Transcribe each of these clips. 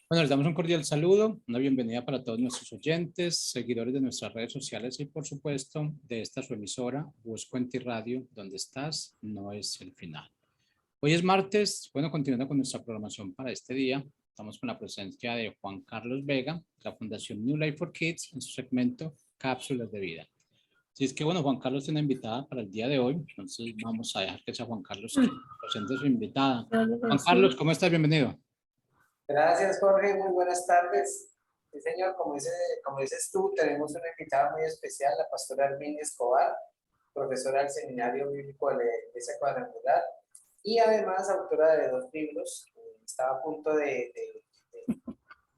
Bueno, les damos un cordial saludo, una bienvenida para todos nuestros oyentes, seguidores de nuestras redes sociales y, por supuesto, de esta su emisora, Buscuenti Radio, donde estás, no es el final. Hoy es martes, bueno, continuando con nuestra programación para este día, estamos con la presencia de Juan Carlos Vega, la Fundación New Life for Kids, en su segmento Cápsulas de Vida. Así es que, bueno, Juan Carlos tiene una invitada para el día de hoy, entonces vamos a dejar que sea Juan Carlos quien presente su invitada. Juan Carlos, ¿cómo estás? Bienvenido. Gracias, Jorge. Muy buenas tardes. Sí, señor, como dices tú, tenemos una invitada muy especial, la pastora Herminia Escobar, profesora del Seminario Bíblico de la Iglesia Cuadrangular y además autora de 2 libros. Estaba a punto de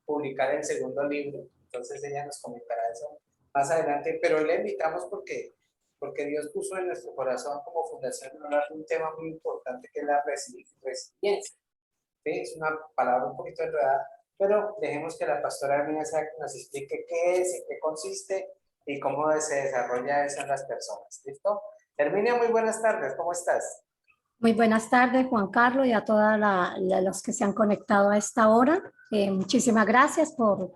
publicar el segundo libro, entonces ella nos comentará eso más adelante, pero le invitamos porque Dios puso en nuestro corazón como fundación un tema muy importante que es la resiliencia. ¿Sí? Es una palabra un poquito enredada, pero dejemos que la pastora Herminia nos explique qué es, en qué consiste y cómo se desarrolla eso en las personas. ¿Listo? Herminia, muy buenas tardes, ¿cómo estás? Muy buenas tardes, Juan Carlos, y a todos los que se han conectado a esta hora. Muchísimas gracias por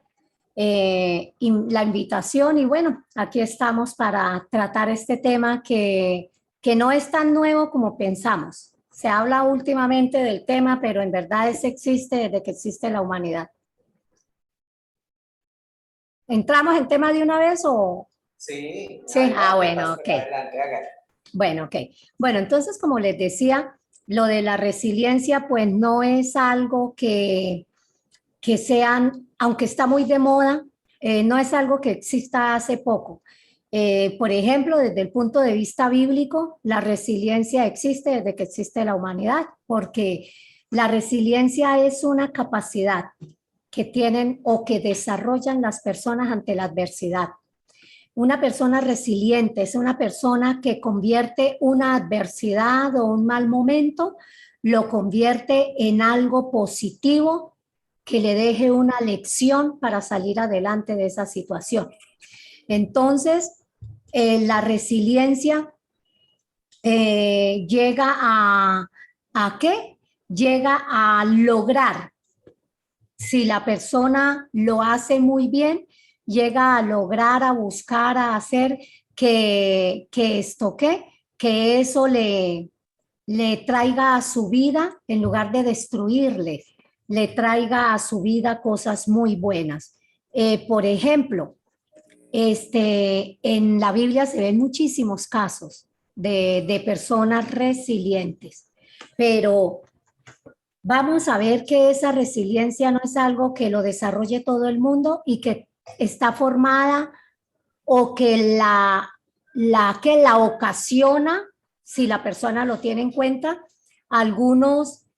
la invitación y bueno, aquí estamos para tratar este tema que no es tan nuevo como pensamos. Se habla últimamente del tema, pero en verdad existe desde que existe la humanidad. ¿Entramos en tema de una vez o...? Sí. Sí, bueno, ok. Adelante, hágale. Bueno, ok. Bueno, entonces, como les decía, lo de la resiliencia, pues no es algo que sean, aunque está muy de moda, no es algo que exista hace poco. Por ejemplo, desde el punto de vista bíblico, la resiliencia existe desde que existe la humanidad, porque la resiliencia es una capacidad que tienen o que desarrollan las personas ante la adversidad. Una persona resiliente es una persona que convierte una adversidad o un mal momento, lo convierte en algo positivo que le deje una lección para salir adelante de esa situación. Entonces, la resiliencia llega ¿a qué? Llega a lograr, si la persona lo hace muy bien, llega a lograr, a buscar, a hacer que eso le traiga a su vida, en lugar de destruirle, le traiga a su vida cosas muy buenas. Por ejemplo, en la Biblia se ven muchísimos casos de personas resilientes, pero vamos a ver que esa resiliencia no es algo que lo desarrolle todo el mundo y que está formada o que que la ocasiona, si la persona lo tiene en cuenta, algunos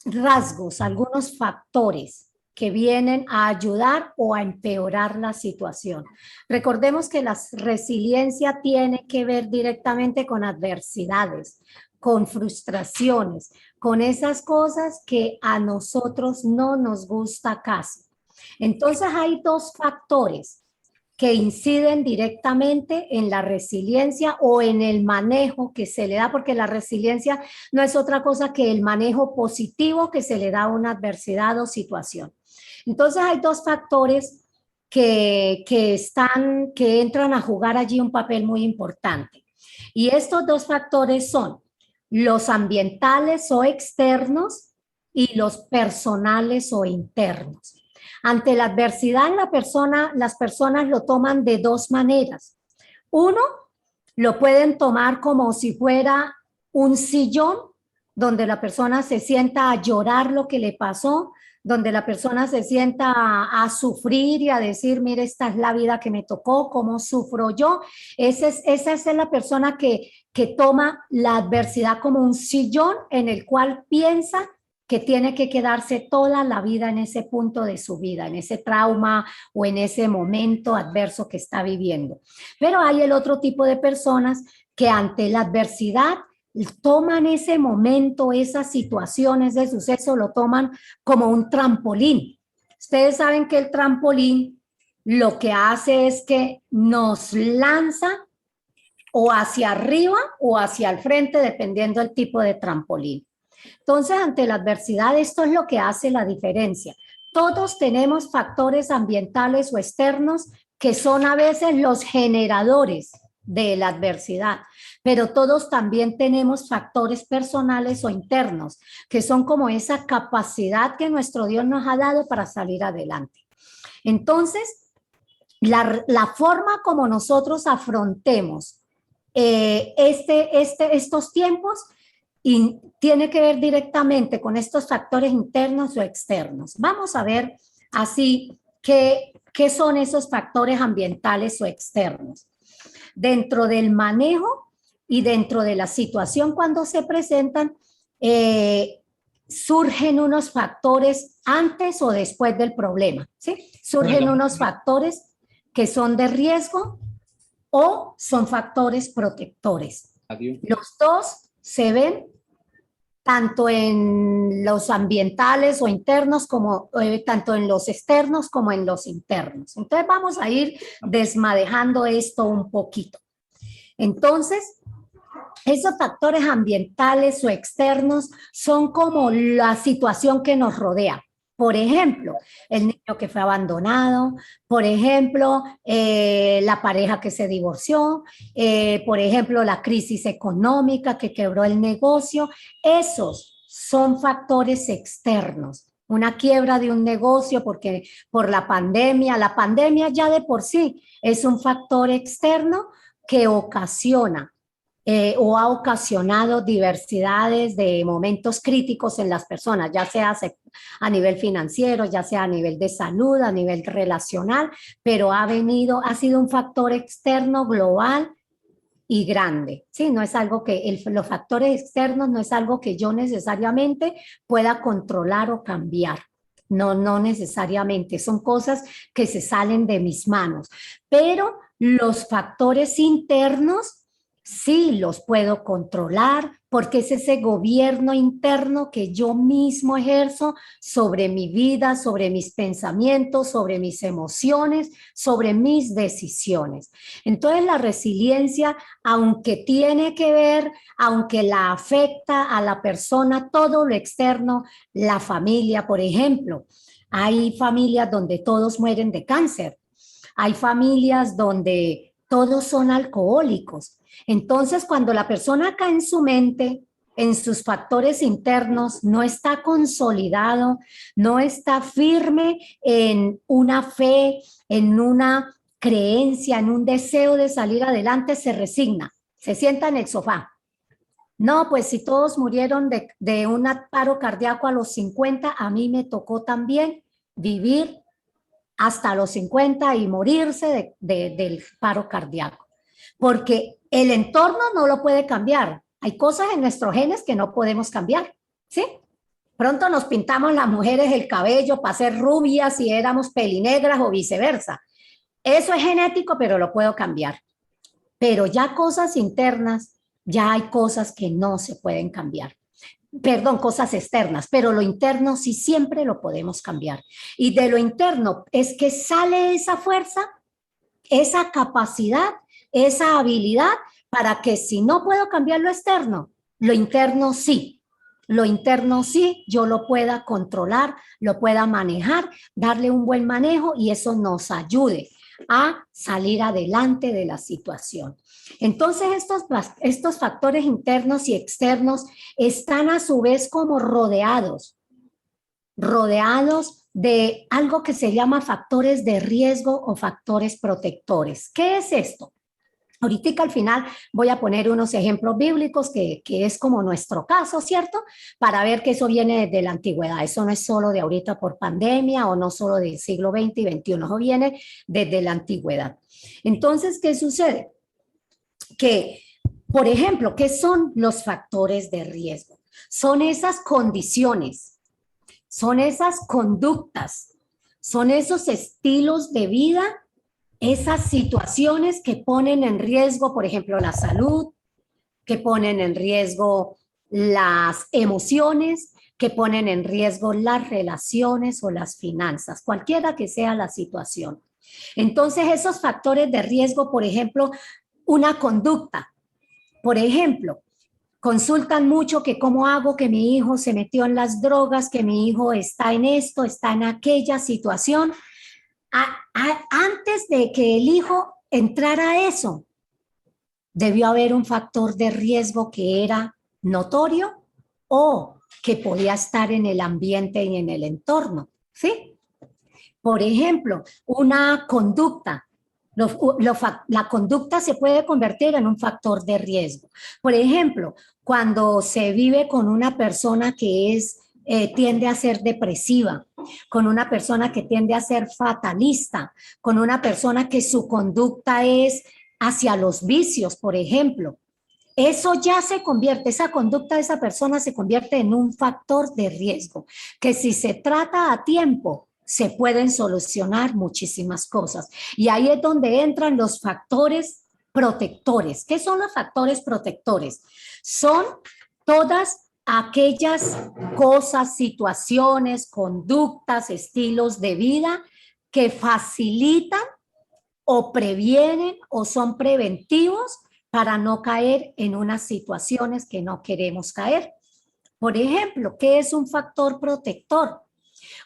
rasgos, algunos factores que vienen a ayudar o a empeorar la situación. Recordemos que la resiliencia tiene que ver directamente con adversidades, con frustraciones, con esas cosas que a nosotros no nos gusta casi. Entonces hay 2 factores que inciden directamente en la resiliencia o en el manejo que se le da, porque la resiliencia no es otra cosa que el manejo positivo que se le da a una adversidad o situación. Entonces hay 2 factores que entran a jugar allí un papel muy importante. Y estos 2 factores son los ambientales o externos y los personales o internos. Ante la adversidad, las personas lo toman de 2 maneras. Uno, lo pueden tomar como si fuera un sillón donde la persona se sienta a llorar lo que le pasó, donde la persona se sienta a sufrir y a decir, mire, esta es la vida que me tocó, cómo sufro yo. Esa es la persona que toma la adversidad como un sillón en el cual piensa que tiene que quedarse toda la vida en ese punto de su vida, en ese trauma o en ese momento adverso que está viviendo. Pero hay el otro tipo de personas que ante la adversidad toman ese momento, esas situaciones de suceso, lo toman como un trampolín. Ustedes saben que el trampolín lo que hace es que nos lanza o hacia arriba o hacia el frente, dependiendo del tipo de trampolín. Entonces, ante la adversidad, esto es lo que hace la diferencia. Todos tenemos factores ambientales o externos que son a veces los generadores de la adversidad, pero todos también tenemos factores personales o internos, que son como esa capacidad que nuestro Dios nos ha dado para salir adelante. Entonces, la forma como nosotros afrontemos estos tiempos y tiene que ver directamente con estos factores internos o externos. Vamos a ver así qué son esos factores ambientales o externos. Dentro del manejo y dentro de la situación cuando se presentan, surgen unos factores antes o después del problema, ¿sí? Surgen unos factores que son de riesgo o son factores protectores. Los dos se ven tanto en los ambientales o internos como tanto en los externos como en los internos. Entonces vamos a ir desmadejando esto un poquito. Entonces, esos factores ambientales o externos son como la situación que nos rodea. Por ejemplo, el niño que fue abandonado, por ejemplo, la pareja que se divorció, por ejemplo, la crisis económica que quebró el negocio. Esos son factores externos. Una quiebra de un negocio porque por la pandemia ya de por sí es un factor externo que ocasiona o ha ocasionado diversidades de momentos críticos en las personas, ya sea a nivel financiero, ya sea a nivel de salud, a nivel relacional, pero ha sido un factor externo global y grande, ¿sí? No es algo que, los factores externos no es algo que yo necesariamente pueda controlar o cambiar. No necesariamente, son cosas que se salen de mis manos, pero los factores internos sí los puedo controlar porque es ese gobierno interno que yo mismo ejerzo sobre mi vida, sobre mis pensamientos, sobre mis emociones, sobre mis decisiones. Entonces la resiliencia, aunque tiene que ver, aunque la afecta a la persona, todo lo externo, la familia, por ejemplo, hay familias donde todos mueren de cáncer, hay familias donde todos son alcohólicos. Entonces, cuando la persona acá en su mente, en sus factores internos, no está consolidado, no está firme en una fe, en una creencia, en un deseo de salir adelante, se resigna, se sienta en el sofá. No, pues si todos murieron de un paro cardíaco a los 50, a mí me tocó también vivir hasta los 50 y morirse del paro cardíaco. Porque el entorno no lo puede cambiar. Hay cosas en nuestros genes que no podemos cambiar, ¿sí? Pronto nos pintamos las mujeres el cabello para ser rubias y éramos pelinegras o viceversa. Eso es genético, pero lo puedo cambiar. Pero ya cosas internas, ya hay cosas que no se pueden cambiar. Perdón, cosas externas, pero lo interno sí siempre lo podemos cambiar. Y de lo interno es que sale esa fuerza, esa capacidad, esa habilidad para que si no puedo cambiar lo externo, lo interno sí. Lo interno sí, yo lo pueda controlar, lo pueda manejar, darle un buen manejo y eso nos ayude a salir adelante de la situación. Entonces, estos factores internos y externos están a su vez como rodeados de algo que se llama factores de riesgo o factores protectores. ¿Qué es esto? Ahorita al final voy a poner unos ejemplos bíblicos que es como nuestro caso, ¿cierto? Para ver que eso viene desde la antigüedad. Eso no es solo de ahorita por pandemia o no solo del siglo XX y XXI. Eso viene desde la antigüedad. Entonces, ¿qué sucede? Que, por ejemplo, ¿qué son los factores de riesgo? Son esas condiciones, son esas conductas, son esos estilos de vida, esas situaciones que ponen en riesgo, por ejemplo, la salud, que ponen en riesgo las emociones, que ponen en riesgo las relaciones o las finanzas, cualquiera que sea la situación. Entonces, esos factores de riesgo, por ejemplo, una conducta, por ejemplo, Consultan mucho que cómo hago, que mi hijo se metió en las drogas, que mi hijo está en esto, está en aquella situación. Antes de que el hijo entrara a eso, debió haber un factor de riesgo que era notorio o que podía estar en el ambiente y en el entorno, ¿sí? Por ejemplo, una conducta. La conducta se puede convertir en un factor de riesgo. Por ejemplo, cuando se vive con una persona que tiende a ser depresiva, con una persona que tiende a ser fatalista, con una persona que su conducta es hacia los vicios, por ejemplo. Eso ya se convierte, esa conducta de esa persona se convierte en un factor de riesgo, que si se trata a tiempo, se pueden solucionar muchísimas cosas. Y ahí es donde entran los factores protectores. ¿Qué son los factores protectores? Son todas aquellas cosas, situaciones, conductas, estilos de vida que facilitan o previenen o son preventivos para no caer en unas situaciones que no queremos caer. Por ejemplo, ¿qué es un factor protector?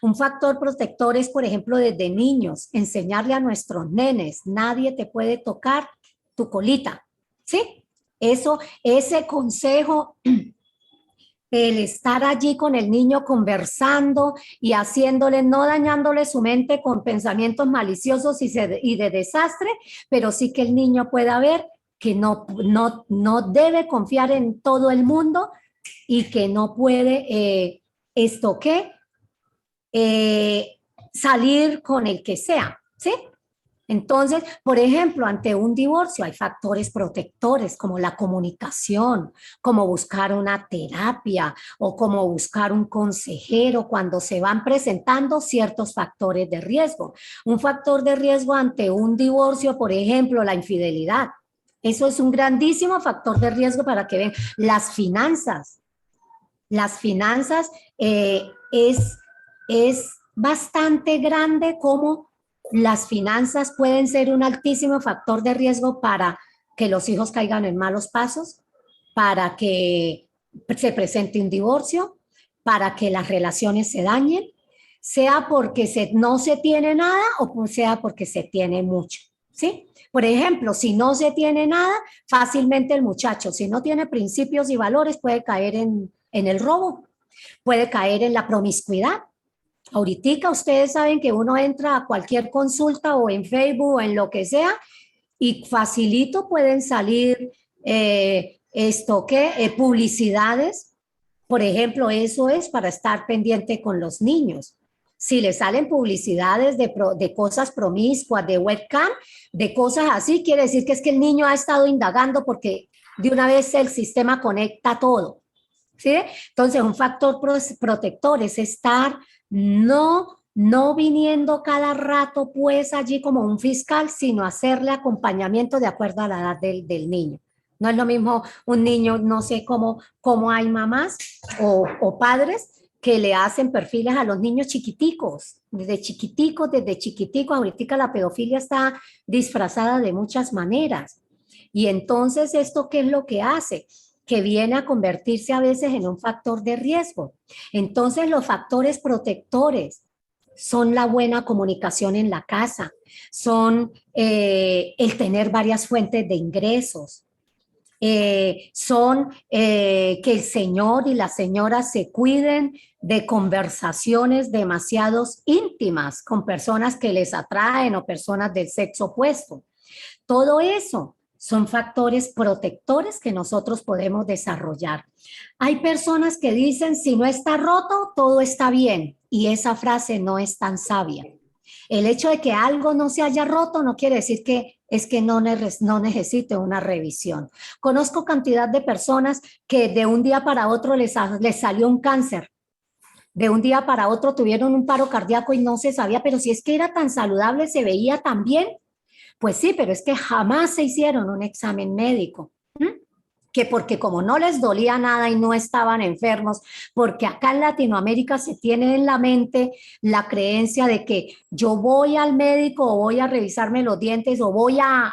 Un factor protector es, por ejemplo, desde niños, enseñarle a nuestros nenes, nadie te puede tocar tu colita, ¿sí? Ese consejo, el estar allí con el niño conversando y haciéndole, no dañándole su mente con pensamientos maliciosos y de desastre, pero sí que el niño pueda ver que no debe confiar en todo el mundo y que no puede, salir con el que sea, ¿sí? Entonces, por ejemplo, ante un divorcio hay factores protectores como la comunicación, como buscar una terapia o como buscar un consejero cuando se van presentando ciertos factores de riesgo. Un factor de riesgo ante un divorcio, por ejemplo, la infidelidad. Eso es un grandísimo factor de riesgo para que vean las finanzas. Las finanzas es bastante grande como las finanzas pueden ser un altísimo factor de riesgo para que los hijos caigan en malos pasos, para que se presente un divorcio, para que las relaciones se dañen, sea porque no se tiene nada o sea porque se tiene mucho, ¿sí? Por ejemplo, si no se tiene nada, fácilmente el muchacho, si no tiene principios y valores, puede caer en el robo, puede caer en la promiscuidad. Ahorita ustedes saben que uno entra a cualquier consulta o en Facebook o en lo que sea y facilito pueden salir publicidades. Por ejemplo, eso es para estar pendiente con los niños. Si le salen publicidades de cosas promiscuas, de webcam, de cosas así, quiere decir que es que el niño ha estado indagando porque de una vez el sistema conecta todo, ¿sí? Entonces, un factor protector es estar no viniendo cada rato pues allí como un fiscal, sino hacerle acompañamiento de acuerdo a la edad del niño. No es lo mismo un niño, no sé cómo hay mamás o padres que le hacen perfiles a los niños chiquiticos, desde chiquiticos, ahorita la pedofilia está disfrazada de muchas maneras. Y entonces, ¿esto qué es lo que hace? Que viene a convertirse a veces en un factor de riesgo. Entonces, los factores protectores son la buena comunicación en la casa, son el tener varias fuentes de ingresos, son que el señor y la señora se cuiden de conversaciones demasiado íntimas con personas que les atraen o personas del sexo opuesto. Todo eso son factores protectores que nosotros podemos desarrollar. Hay personas que dicen, si no está roto, todo está bien. Y esa frase no es tan sabia. El hecho de que algo no se haya roto no quiere decir que no necesite una revisión. Conozco cantidad de personas que de un día para otro les salió un cáncer. De un día para otro tuvieron un paro cardíaco y no se sabía, pero si es que era tan saludable, se veía tan bien. Pues sí, pero es que jamás se hicieron un examen médico. que porque como no les dolía nada y no estaban enfermos, porque acá en Latinoamérica se tiene en la mente la creencia de que yo voy al médico o voy a revisarme los dientes o voy a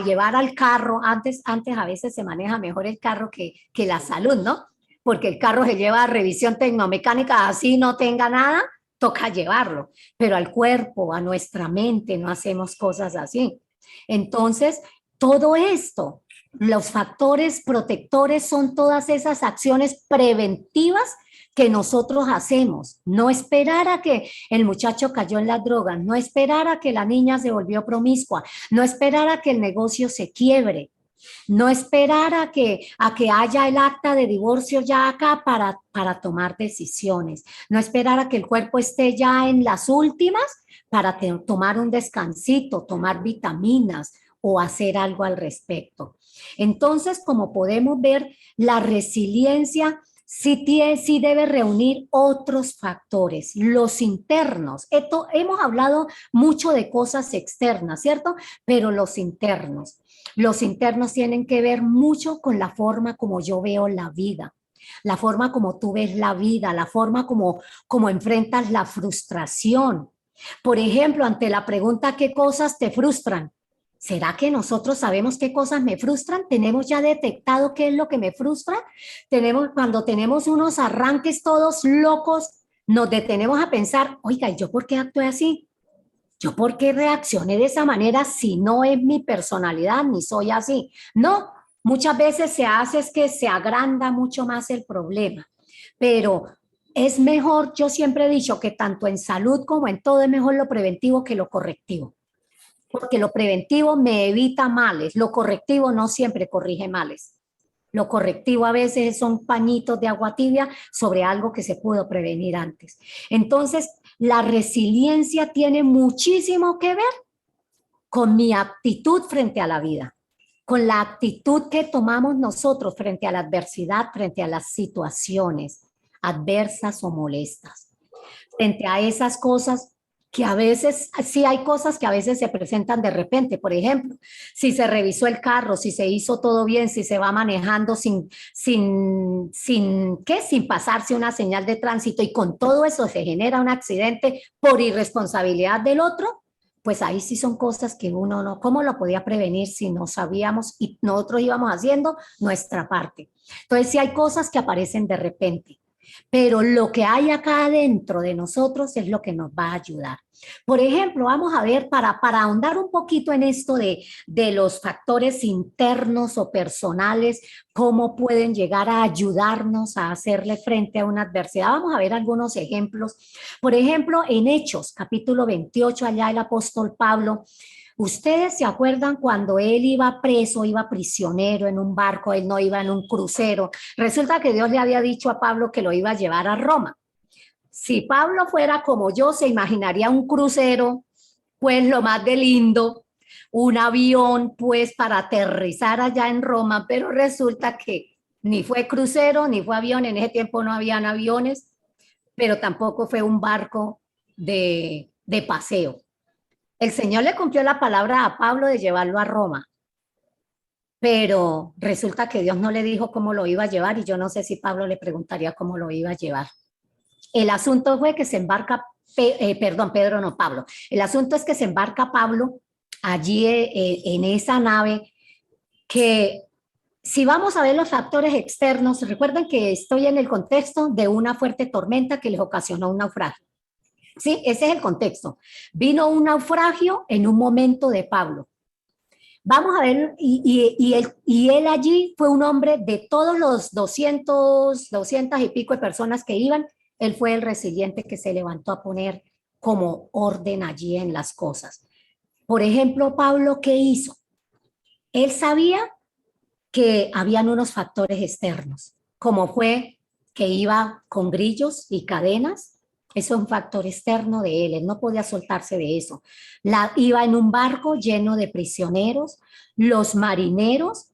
llevar al carro, antes a veces se maneja mejor el carro que la salud, ¿no? Porque el carro se lleva a revisión tecnomecánica, así no tenga nada, toca llevarlo, pero al cuerpo, a nuestra mente, no hacemos cosas así. Entonces, todo esto, los factores protectores son todas esas acciones preventivas que nosotros hacemos. No esperar a que el muchacho cayó en las drogas, no esperar a que la niña se volvió promiscua, no esperar a que el negocio se quiebre, no esperar a que haya el acta de divorcio ya acá para tomar decisiones, no esperar a que el cuerpo esté ya en las últimas para tomar un descansito, tomar vitaminas o hacer algo al respecto. Entonces, como podemos ver, la resiliencia sí debe reunir otros factores, los internos. Hemos hablado mucho de cosas externas, ¿cierto? Pero los internos tienen que ver mucho con la forma como yo veo la vida, la forma como tú ves la vida, la forma como enfrentas la frustración. Por ejemplo, ante la pregunta ¿qué cosas te frustran? ¿Será que nosotros sabemos qué cosas me frustran? ¿Tenemos ya detectado qué es lo que me frustra? Cuando tenemos unos arranques todos locos, nos detenemos a pensar, oiga, ¿yo por qué actué así? ¿Yo por qué reaccioné de esa manera si no es mi personalidad ni soy así? No, muchas veces se hace es que se agranda mucho más el problema, pero es mejor, yo siempre he dicho que tanto en salud como en todo es mejor lo preventivo que lo correctivo, porque lo preventivo me evita males, lo correctivo no siempre corrige males. Lo correctivo a veces son pañitos de agua tibia sobre algo que se pudo prevenir antes. Entonces, la resiliencia tiene muchísimo que ver con mi actitud frente a la vida, con la actitud que tomamos nosotros frente a la adversidad, frente a las situaciones adversas o molestas, frente a esas cosas que a veces, sí hay cosas que a veces se presentan de repente. Por ejemplo, si se revisó el carro, si se hizo todo bien, si se va manejando sin pasarse una señal de tránsito y con todo eso se genera un accidente por irresponsabilidad del otro, pues ahí sí son cosas que uno no, ¿cómo lo podía prevenir si no sabíamos y nosotros íbamos haciendo nuestra parte? Entonces sí hay cosas que aparecen de repente, pero lo que hay acá adentro de nosotros es lo que nos va a ayudar. Por ejemplo, vamos a ver, para ahondar un poquito en esto de los factores internos o personales, cómo pueden llegar a ayudarnos a hacerle frente a una adversidad. Vamos a ver algunos ejemplos. Por ejemplo, en Hechos, capítulo 28, allá el apóstol Pablo, ¿ustedes se acuerdan cuando él iba preso, iba prisionero en un barco, él no iba en un crucero? Resulta que Dios le había dicho a Pablo que lo iba a llevar a Roma. Si Pablo fuera como yo, se imaginaría un crucero, pues lo más de lindo, un avión, pues para aterrizar allá en Roma, pero resulta que ni fue crucero, ni fue avión, en ese tiempo no habían aviones, pero tampoco fue un barco de paseo. El Señor le cumplió la palabra a Pablo de llevarlo a Roma, pero resulta que Dios no le dijo cómo lo iba a llevar y yo no sé si Pablo le preguntaría cómo lo iba a llevar. El asunto fue que se embarca, Pedro no, Pablo. El asunto es que se embarca Pablo allí en esa nave que si vamos a ver los factores externos, recuerden que estoy en el contexto de una fuerte tormenta que les ocasionó un naufragio. Sí, ese es el contexto. Vino un naufragio en un momento de Pablo. Vamos a ver, y él allí fue un hombre de todos los 200 y pico de personas que iban, él fue el resiliente que se levantó a poner como orden allí en las cosas. Por ejemplo, Pablo, ¿qué hizo? Él sabía que habían unos factores externos, como fue que iba con grillos y cadenas. Eso es un factor externo de él no podía soltarse de eso. Iba en un barco lleno de prisioneros, los marineros,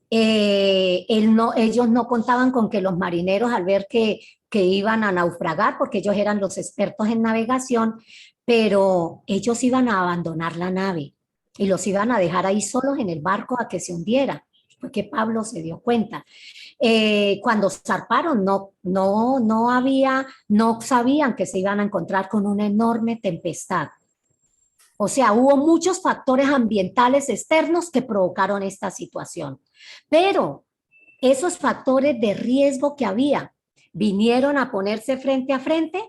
ellos no contaban con que los marineros al ver que iban a naufragar, porque ellos eran los expertos en navegación, pero ellos iban a abandonar la nave y los iban a dejar ahí solos en el barco a que se hundiera. Fue que Pablo se dio cuenta. Cuando zarparon, no sabían que se iban a encontrar con una enorme tempestad. O sea, hubo muchos factores ambientales externos que provocaron esta situación. Pero esos factores de riesgo que había vinieron a ponerse frente a frente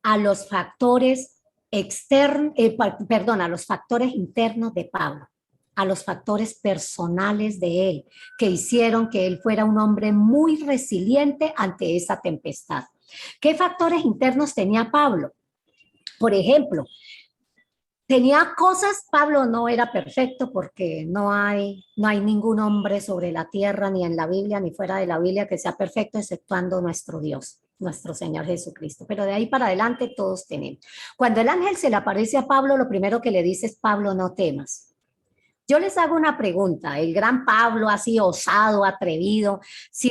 a los factores a los factores internos de Pablo, a los factores personales de él, que hicieron que él fuera un hombre muy resiliente ante esa tempestad. ¿Qué factores internos tenía Pablo? Por ejemplo, tenía cosas, Pablo no era perfecto porque no hay ningún hombre sobre la tierra, ni en la Biblia, ni fuera de la Biblia que sea perfecto, exceptuando nuestro Dios, nuestro Señor Jesucristo. Pero de ahí para adelante todos tenemos. Cuando el ángel se le aparece a Pablo, lo primero que le dice es: Pablo, no temas. Yo les hago una pregunta, el gran Pablo, así osado, atrevido, si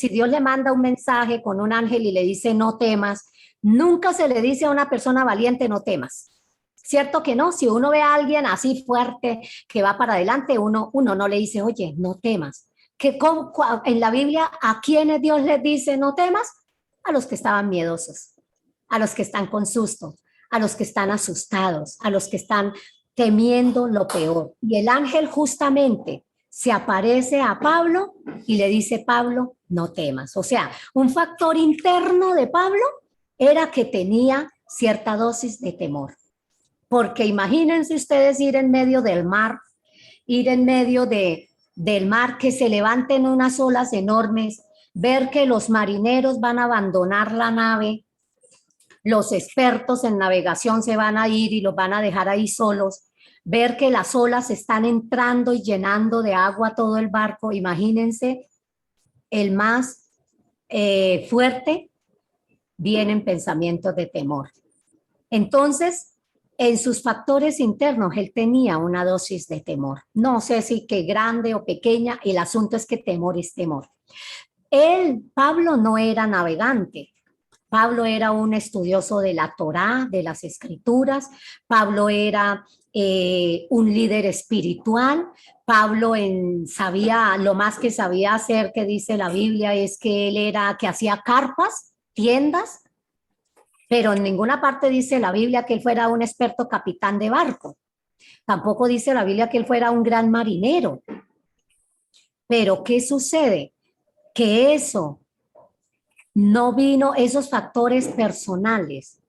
Dios le manda un mensaje con un ángel y le dice no temas, nunca se le dice a una persona valiente no temas. ¿Cierto que no? Si uno ve a alguien así fuerte que va para adelante, uno no le dice, oye, no temas. En la Biblia, ¿a quiénes Dios les dice no temas? A los que estaban miedosos, a los que están con susto, a los que están asustados, a los que están temiendo lo peor. Y el ángel justamente se aparece a Pablo y le dice: Pablo, no temas. O sea, un factor interno de Pablo era que tenía cierta dosis de temor. Porque imagínense ustedes ir en medio del mar, del mar, que se levanten unas olas enormes, ver que los marineros van a abandonar la nave, los expertos en navegación se van a ir y los van a dejar ahí solos, ver que las olas están entrando y llenando de agua todo el barco. Imagínense, el más fuerte, vienen pensamientos de temor. Entonces, en sus factores internos, él tenía una dosis de temor. No sé si que grande o pequeña, el asunto es que temor es temor. Pablo no era navegante. Pablo era un estudioso de la Torá, de las Escrituras. Pablo era un líder espiritual. Pablo lo más que sabía hacer, que dice la Biblia, es que que hacía carpas, tiendas, pero en ninguna parte dice la Biblia que él fuera un experto capitán de barco. Tampoco dice la Biblia que él fuera un gran marinero. Pero ¿qué sucede? Que esos factores personales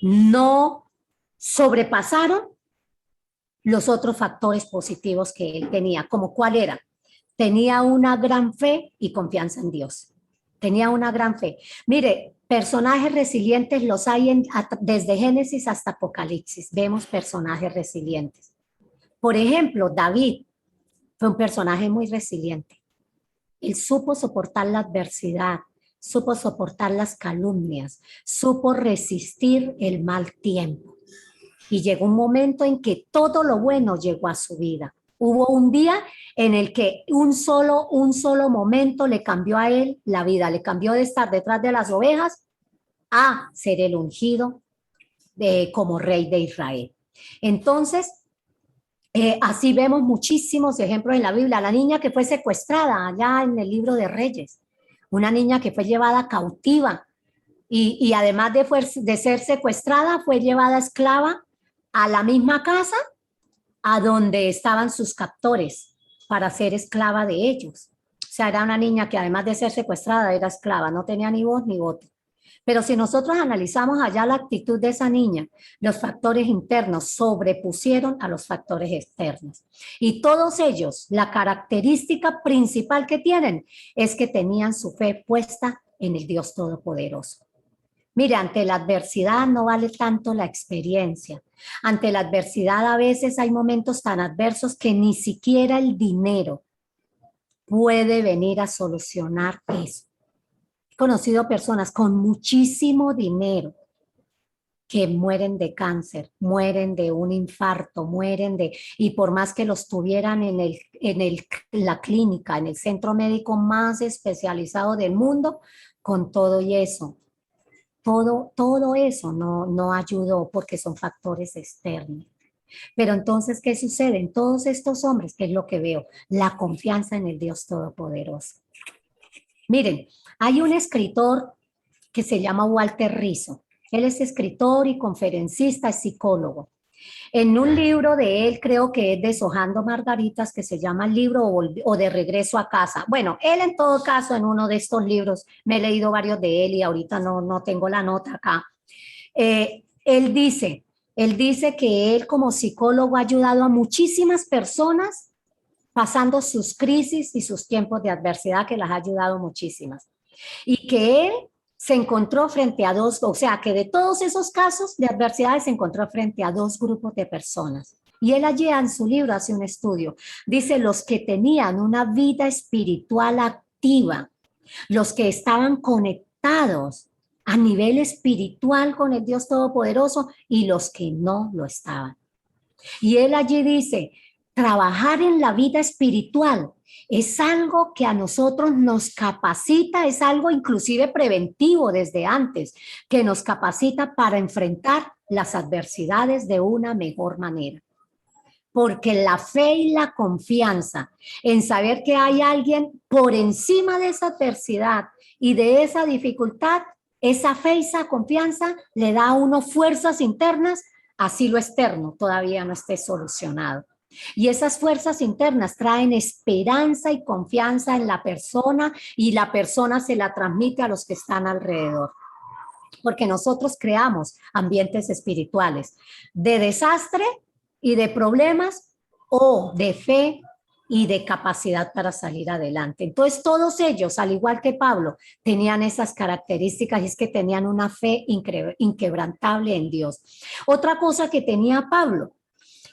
no sobrepasaron los otros factores positivos que él tenía. ¿Como cuál era? Tenía una gran fe y confianza en Dios. Tenía una gran fe. Mire, personajes resilientes los hay desde Génesis hasta Apocalipsis. Vemos personajes resilientes. Por ejemplo, David fue un personaje muy resiliente. Él supo soportar la adversidad, supo soportar las calumnias, supo resistir el mal tiempo. Y llegó un momento en que todo lo bueno llegó a su vida. Hubo un día en el que un solo momento le cambió a él la vida, le cambió de estar detrás de las ovejas a ser el ungido como rey de Israel. Entonces, así vemos muchísimos ejemplos en la Biblia. La niña que fue secuestrada allá en el libro de Reyes, una niña que fue llevada cautiva y además de ser secuestrada, fue llevada esclava a la misma casa a donde estaban sus captores para ser esclava de ellos. O sea, era una niña que además de ser secuestrada era esclava, no tenía ni voz ni voto. Pero si nosotros analizamos allá la actitud de esa niña, los factores internos sobrepusieron a los factores externos. Y todos ellos, la característica principal que tienen es que tenían su fe puesta en el Dios Todopoderoso. Mire, ante la adversidad no vale tanto la experiencia. Ante la adversidad a veces hay momentos tan adversos que ni siquiera el dinero puede venir a solucionar eso. He conocido personas con muchísimo dinero que mueren de cáncer, mueren de un infarto, y por más que los tuvieran en la clínica, en el centro médico más especializado del mundo, con todo y eso, todo eso no ayudó porque son factores externos. Pero entonces, ¿qué sucede? En todos estos hombres, ¿qué es lo que veo? La confianza en el Dios Todopoderoso. Miren, hay un escritor que se llama Walter Rizzo. Él es escritor y conferencista, es psicólogo. En un libro de él, creo que es Deshojando Margaritas, que se llama el libro o De Regreso a Casa. Bueno, él en todo caso, en uno de estos libros, me he leído varios de él y ahorita no tengo la nota acá. Él dice que él como psicólogo ha ayudado a muchísimas personas pasando sus crisis y sus tiempos de adversidad, que las ha ayudado muchísimas. Y que él se encontró frente a dos, o sea, que de todos esos casos de adversidades se encontró frente a dos grupos de personas. Y él allí en su libro hace un estudio. Dice, los que tenían una vida espiritual activa, los que estaban conectados a nivel espiritual con el Dios Todopoderoso y los que no lo estaban. Y él allí dice, trabajar en la vida espiritual es algo que a nosotros nos capacita, es algo inclusive preventivo desde antes, que nos capacita para enfrentar las adversidades de una mejor manera. Porque la fe y la confianza en saber que hay alguien por encima de esa adversidad y de esa dificultad, esa fe y esa confianza le da a uno fuerzas internas, así lo externo todavía no esté solucionado. Y esas fuerzas internas traen esperanza y confianza en la persona y la persona se la transmite a los que están alrededor. Porque nosotros creamos ambientes espirituales de desastre y de problemas o de fe y de capacidad para salir adelante. Entonces todos ellos, al igual que Pablo, tenían esas características y es que tenían una fe inquebrantable en Dios. Otra cosa que tenía Pablo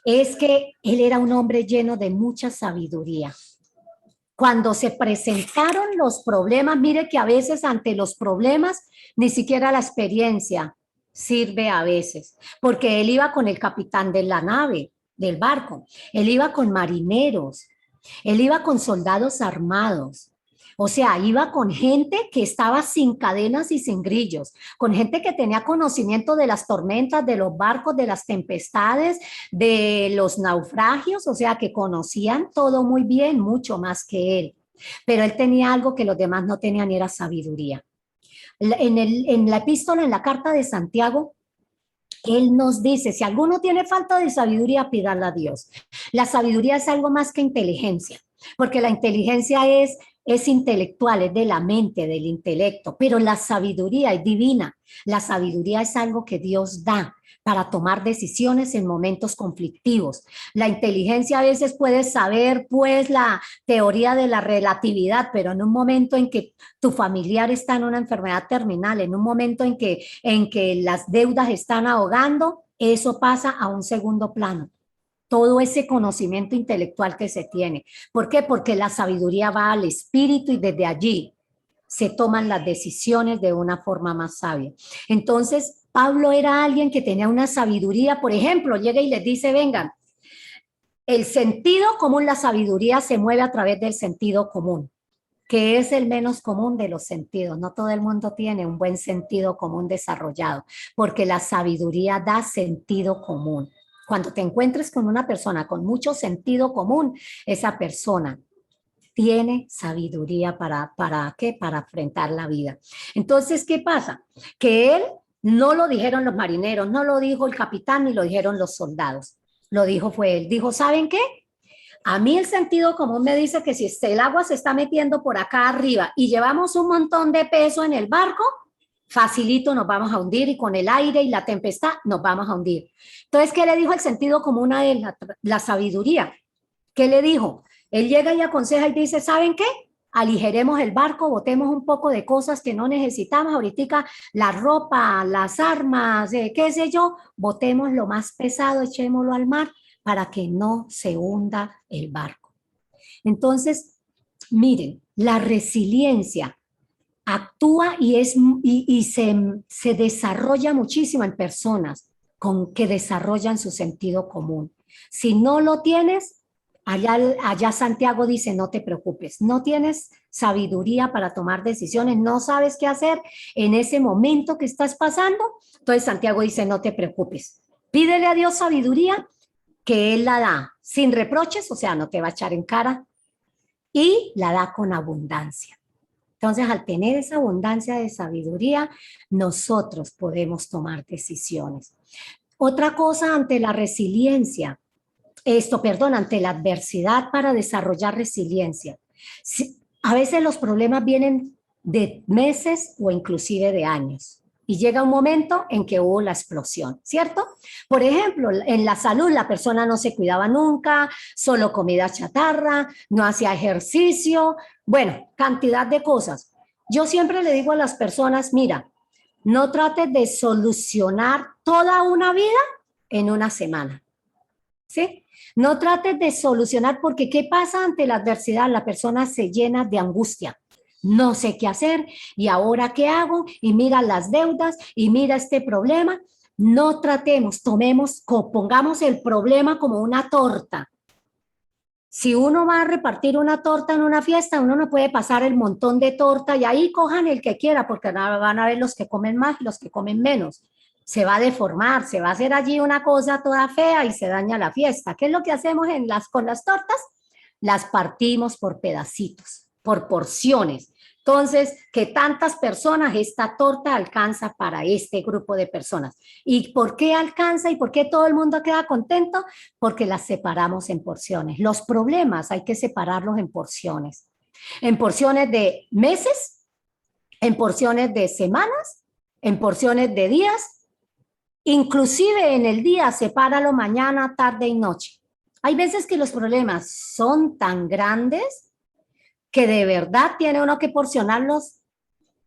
es que él era un hombre lleno de mucha sabiduría. Cuando se presentaron los problemas, mire que a veces ante los problemas ni siquiera la experiencia sirve a veces, porque él iba con el capitán de la nave, del barco, él iba con marineros, él iba con soldados armados. O sea, iba con gente que estaba sin cadenas y sin grillos, con gente que tenía conocimiento de las tormentas, de los barcos, de las tempestades, de los naufragios, o sea, que conocían todo muy bien, mucho más que él. Pero él tenía algo que los demás no tenían y era sabiduría. En la epístola, en la carta de Santiago, él nos dice, si alguno tiene falta de sabiduría, pídala a Dios. La sabiduría es algo más que inteligencia, porque la inteligencia es intelectual, es de la mente, del intelecto, pero la sabiduría es divina. La sabiduría es algo que Dios da para tomar decisiones en momentos conflictivos. La inteligencia a veces puede saber, pues, la teoría de la relatividad, pero en un momento en que tu familiar está en una enfermedad terminal, en un momento en que las deudas están ahogando, eso pasa a un segundo plano. Todo ese conocimiento intelectual que se tiene. ¿Por qué? Porque la sabiduría va al espíritu y desde allí se toman las decisiones de una forma más sabia. Entonces, Pablo era alguien que tenía una sabiduría, por ejemplo, llega y les dice, vengan, el sentido común, la sabiduría se mueve a través del sentido común, que es el menos común de los sentidos. No todo el mundo tiene un buen sentido común desarrollado, porque la sabiduría da sentido común. Cuando te encuentres con una persona con mucho sentido común, esa persona tiene sabiduría ¿para qué? Para enfrentar la vida. Entonces, ¿qué pasa? Que él no lo dijeron los marineros, no lo dijo el capitán, ni lo dijeron los soldados. Lo dijo fue él. Dijo, ¿saben qué? A mí el sentido común me dice que si el agua se está metiendo por acá arriba y llevamos un montón de peso en el barco, facilito nos vamos a hundir y con el aire y la tempestad nos vamos a hundir. Entonces, ¿qué le dijo el sentido común a él? La sabiduría. ¿Qué le dijo? Él llega y aconseja y dice, ¿saben qué? Aligeremos el barco, botemos un poco de cosas que no necesitamos ahorita, la ropa, las armas, qué sé yo, botemos lo más pesado, echémoslo al mar para que no se hunda el barco. Entonces, miren, la resiliencia actúa y se desarrolla muchísimo en personas que desarrollan su sentido común. Si no lo tienes, allá Santiago dice, no te preocupes, no tienes sabiduría para tomar decisiones, no sabes qué hacer en ese momento que estás pasando, entonces Santiago dice, no te preocupes, pídele a Dios sabiduría que Él la da sin reproches, o sea, no te va a echar en cara, y la da con abundancia. Entonces, al tener esa abundancia de sabiduría, nosotros podemos tomar decisiones. Otra cosa ante la resiliencia, ante la adversidad para desarrollar resiliencia. A veces los problemas vienen de meses o inclusive de años. Y llega un momento en que hubo la explosión, ¿cierto? Por ejemplo, en la salud la persona no se cuidaba nunca, solo comida chatarra, no hacía ejercicio, bueno, cantidad de cosas. Yo siempre le digo a las personas, mira, no trates de solucionar toda una vida en una semana, ¿sí? No trates de solucionar porque ¿qué pasa ante la adversidad? La persona se llena de angustia. No sé qué hacer y ahora qué hago y mira las deudas y mira este problema. No tratemos, pongamos el problema como una torta. Si uno va a repartir una torta en una fiesta, uno no puede pasar el montón de torta y ahí cojan el que quiera porque van a ver los que comen más y los que comen menos. Se va a deformar, se va a hacer allí una cosa toda fea y se daña la fiesta. ¿Qué es lo que hacemos con las tortas? Las partimos por pedacitos, por porciones. Entonces, que tantas personas esta torta alcanza para este grupo de personas. ¿Y por qué alcanza y por qué todo el mundo queda contento? Porque las separamos en porciones. Los problemas hay que separarlos en porciones de meses, en porciones de semanas, en porciones de días, inclusive en el día, sepáralo mañana, tarde y noche. Hay veces que los problemas son tan grandes que de verdad tiene uno que porcionarlos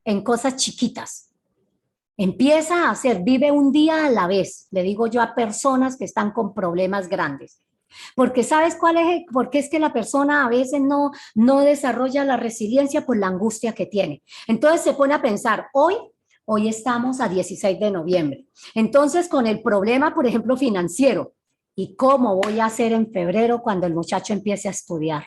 en cosas chiquitas. Empieza a hacer, vive un día a la vez, le digo yo a personas que están con problemas grandes. Porque ¿sabes cuál es? Porque es que la persona a veces no desarrolla la resiliencia por la angustia que tiene. Entonces se pone a pensar, hoy estamos a 16 de noviembre. Entonces con el problema, por ejemplo, financiero, ¿y cómo voy a hacer en febrero cuando el muchacho empiece a estudiar?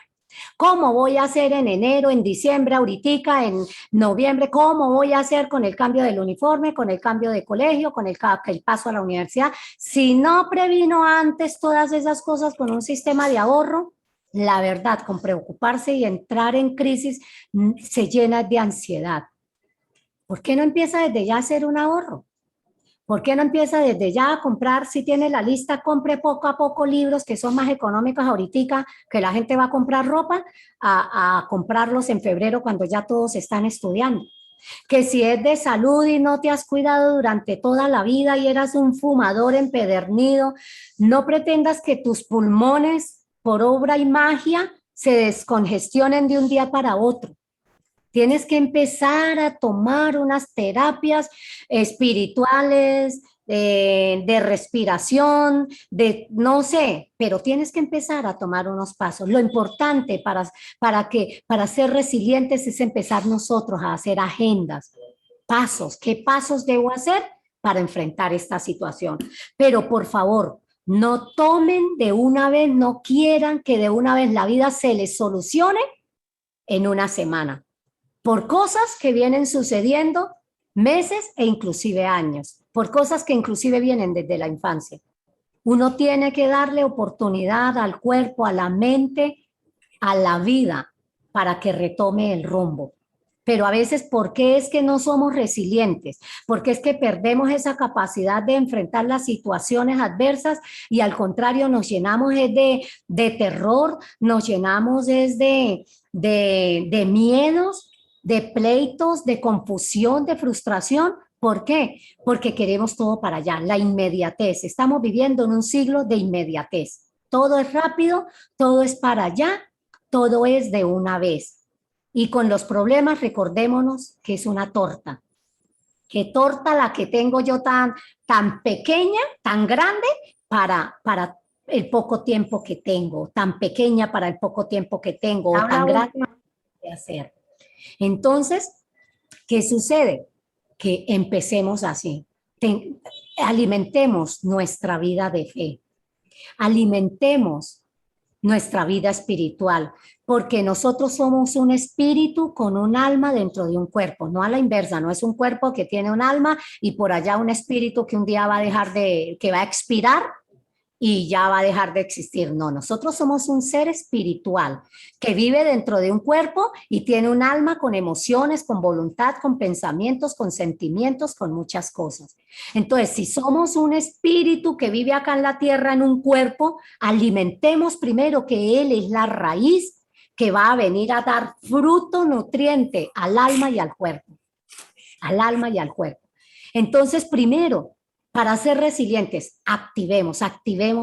¿Cómo voy a hacer en enero, en diciembre, ahorita, en noviembre? ¿Cómo voy a hacer con el cambio del uniforme, con el cambio de colegio, con el paso a la universidad? Si no previno antes todas esas cosas con un sistema de ahorro, la verdad, con preocuparse y entrar en crisis, se llena de ansiedad. ¿Por qué no empieza desde ya a hacer un ahorro? ¿Por qué no empieza desde ya a comprar? Si tiene la lista, compre poco a poco libros que son más económicos ahorita, que la gente va a comprar ropa, a comprarlos en febrero cuando ya todos están estudiando. Que si es de salud y no te has cuidado durante toda la vida y eras un fumador empedernido, no pretendas que tus pulmones, por obra y magia, se descongestionen de un día para otro. Tienes que empezar a tomar unas terapias espirituales, de respiración, no sé, pero tienes que empezar a tomar unos pasos. Lo importante para ser resilientes es empezar nosotros a hacer agendas, pasos. ¿Qué pasos debo hacer para enfrentar esta situación? Pero por favor, no tomen de una vez, no quieran que de una vez la vida se les solucione en una semana, por cosas que vienen sucediendo meses e inclusive años, por cosas que inclusive vienen desde la infancia. Uno tiene que darle oportunidad al cuerpo, a la mente, a la vida, para que retome el rumbo. Pero a veces, ¿por qué es que no somos resilientes? Porque es que perdemos esa capacidad de enfrentar las situaciones adversas y al contrario nos llenamos de terror, nos llenamos de miedos, de pleitos, de confusión, de frustración. ¿Por qué? Porque queremos todo para allá, la inmediatez. Estamos viviendo en un siglo de inmediatez. Todo es rápido, todo es para allá, todo es de una vez. Y con los problemas, recordémonos que es una torta. ¿Qué torta la que tengo yo tan pequeña, tan grande para el poco tiempo que tengo? Tan pequeña para el poco tiempo que tengo, o tan grande de hacer. Entonces, ¿qué sucede? Que empecemos así. Alimentemos nuestra vida de fe. Alimentemos nuestra vida espiritual, porque nosotros somos un espíritu con un alma dentro de un cuerpo, no a la inversa, no es un cuerpo que tiene un alma y por allá un espíritu que un día va a que va a expirar y ya va a dejar de existir. No, nosotros somos un ser espiritual que vive dentro de un cuerpo y tiene un alma con emociones, con voluntad, con pensamientos, con sentimientos, con muchas cosas. Entonces, si somos un espíritu que vive acá en la tierra en un cuerpo, alimentemos primero que él es la raíz que va a venir a dar fruto nutriente al alma y al cuerpo. Al alma y al cuerpo. Entonces, primero, para ser resilientes, activemos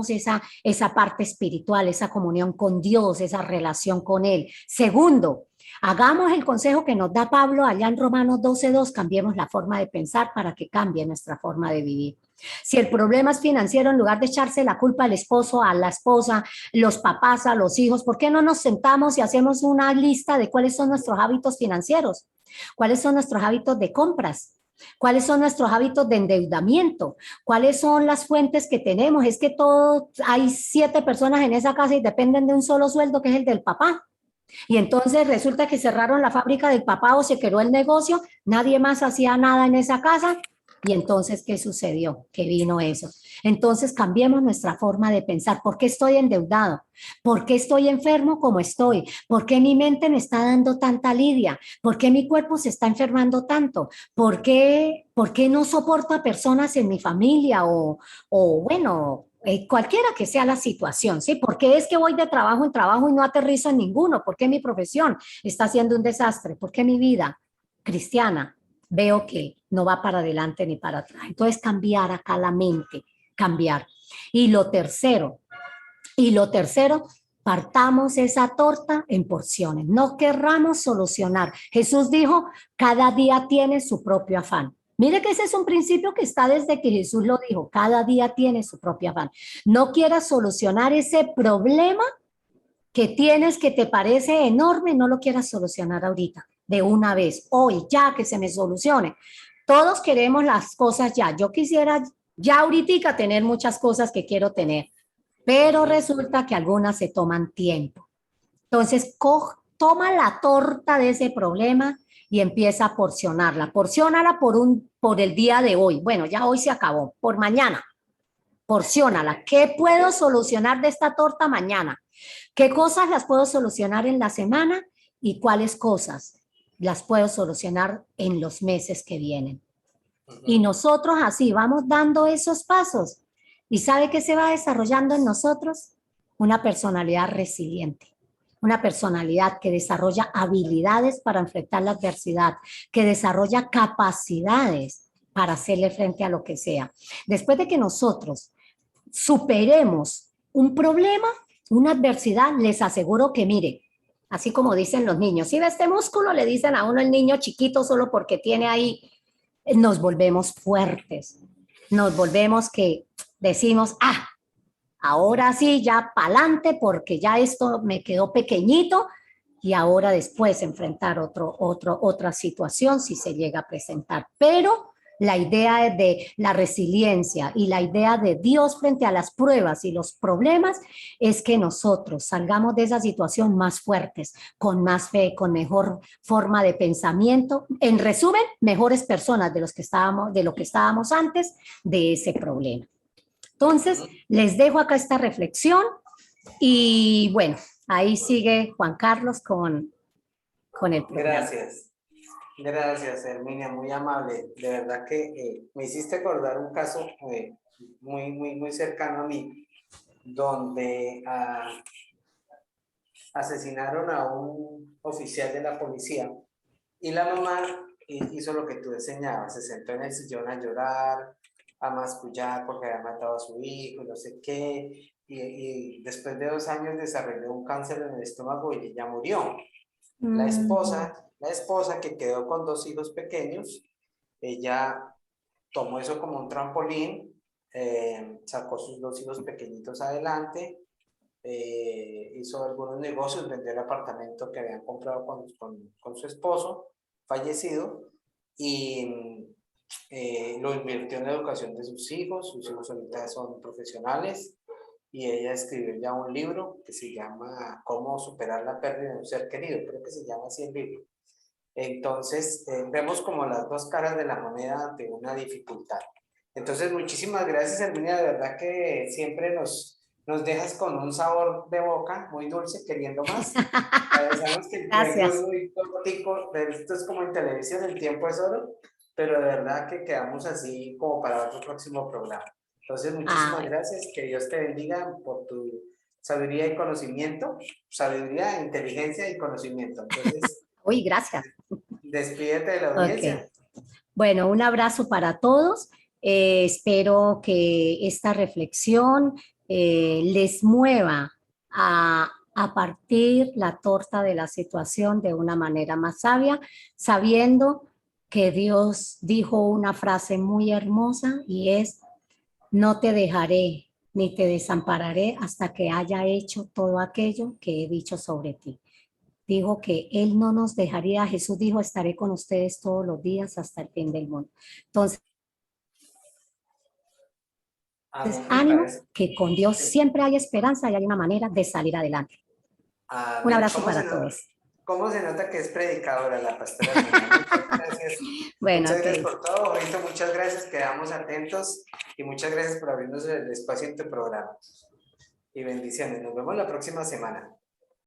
esa parte espiritual, esa comunión con Dios, esa relación con Él. Segundo, hagamos el consejo que nos da Pablo allá en Romanos 12:2, cambiemos la forma de pensar para que cambie nuestra forma de vivir. Si el problema es financiero, en lugar de echarse la culpa al esposo, a la esposa, los papás, a los hijos, ¿por qué no nos sentamos y hacemos una lista de cuáles son nuestros hábitos financieros? ¿Cuáles son nuestros hábitos de compras? ¿Cuáles son nuestros hábitos de endeudamiento? ¿Cuáles son las fuentes que tenemos? Es que hay 7 personas en esa casa y dependen de un solo sueldo, que es el del papá. Y entonces resulta que cerraron la fábrica del papá o se quedó el negocio, nadie más hacía nada en esa casa. Y entonces, ¿qué sucedió? Que vino eso. Entonces, cambiemos nuestra forma de pensar. ¿Por qué estoy endeudado? ¿Por qué estoy enfermo como estoy? ¿Por qué mi mente me está dando tanta lidia? ¿Por qué mi cuerpo se está enfermando tanto? ¿Por qué no soporto a personas en mi familia o bueno, cualquiera que sea la situación, ¿sí? ¿Por qué es que voy de trabajo en trabajo y no aterrizo en ninguno? ¿Por qué mi profesión está siendo un desastre? ¿Por qué mi vida cristiana veo que no va para adelante ni para atrás? Entonces, cambiar acá la mente, cambiar. Y lo tercero, partamos esa torta en porciones. No querramos solucionar. Jesús dijo, cada día tiene su propio afán. Mire que ese es un principio que está desde que Jesús lo dijo, cada día tiene su propio afán. No quieras solucionar ese problema que tienes que te parece enorme, no lo quieras solucionar ahorita, de una vez, hoy, ya que se me solucione. Todos queremos las cosas ya. Yo quisiera ya ahorita tener muchas cosas que quiero tener, pero resulta que algunas se toman tiempo. Entonces, toma la torta de ese problema y empieza a porcionarla. Porciónala por el día de hoy. Bueno, ya hoy se acabó. Por mañana, porciónala. ¿Qué puedo solucionar de esta torta mañana? ¿Qué cosas las puedo solucionar en la semana y cuáles cosas las puedo solucionar en los meses que vienen? Y nosotros así vamos dando esos pasos. ¿Y sabe qué se va desarrollando en nosotros? Una personalidad resiliente, una personalidad que desarrolla habilidades para enfrentar la adversidad, que desarrolla capacidades para hacerle frente a lo que sea. Después de que nosotros superemos un problema, una adversidad, les aseguro que, mire, así como dicen los niños, si ve este músculo, le dicen a uno el niño chiquito solo porque tiene ahí, nos volvemos fuertes, nos volvemos que decimos, ahora sí, ya pa'lante porque ya esto me quedó pequeñito y ahora después enfrentar otra situación si se llega a presentar. Pero la idea de la resiliencia y la idea de Dios frente a las pruebas y los problemas es que nosotros salgamos de esa situación más fuertes, con más fe, con mejor forma de pensamiento. En resumen, mejores personas de lo que estábamos antes de ese problema. Entonces, les dejo acá esta reflexión y bueno, ahí sigue Juan Carlos con el programa. Gracias, Herminia, muy amable. De verdad que me hiciste acordar un caso muy cercano a mí, donde asesinaron a un oficial de la policía y la mamá hizo lo que tú enseñabas, se sentó en el sillón a llorar, a mascullar porque había matado a su hijo, no sé qué, y después de 2 años desarrolló un cáncer en el estómago y ella murió. La esposa que quedó con 2 hijos pequeños, ella tomó eso como un trampolín, sacó sus 2 hijos pequeñitos adelante, hizo algunos negocios, vendió el apartamento que habían comprado con su esposo fallecido y lo invirtió en la educación de sus hijos ahorita son profesionales y ella escribió ya un libro que se llama Cómo superar la pérdida de un ser querido, creo que se llama así el libro. Entonces, vemos como las 2 caras de la moneda ante una dificultad. Entonces, muchísimas gracias, Herminia, de verdad que siempre nos dejas con un sabor de boca muy dulce, queriendo más. Sabemos que el tiempo es Gracias. muy cortico, esto es como en televisión, el tiempo es oro, pero de verdad que quedamos así como para otro próximo programa. Entonces, Ah, muchísimas bueno. gracias, que Dios te bendiga por tu sabiduría y conocimiento, sabiduría, inteligencia y conocimiento. Entonces, Uy, gracias. despídete de la Ok. audiencia. Bueno, un abrazo para todos. Espero que esta reflexión les mueva a partir la torta de la situación de una manera más sabia, sabiendo que Dios dijo una frase muy hermosa y es, no te dejaré ni te desampararé hasta que haya hecho todo aquello que he dicho sobre ti. Dijo que Él no nos dejaría, Jesús dijo, estaré con ustedes todos los días hasta el fin del mundo. Entonces, Amén, me ánimo, parece. que con Dios Sí. siempre hay esperanza y hay una manera de salir adelante. Un Amén. abrazo para todos. ¿Cómo se nota que es predicadora la pastora Herminia? Muchas gracias. Bueno, Muchas ok. gracias por todo, Jorito. Muchas gracias. Quedamos atentos y muchas gracias por abrirnos el espacio en tu programa. Y bendiciones. Nos vemos la próxima semana.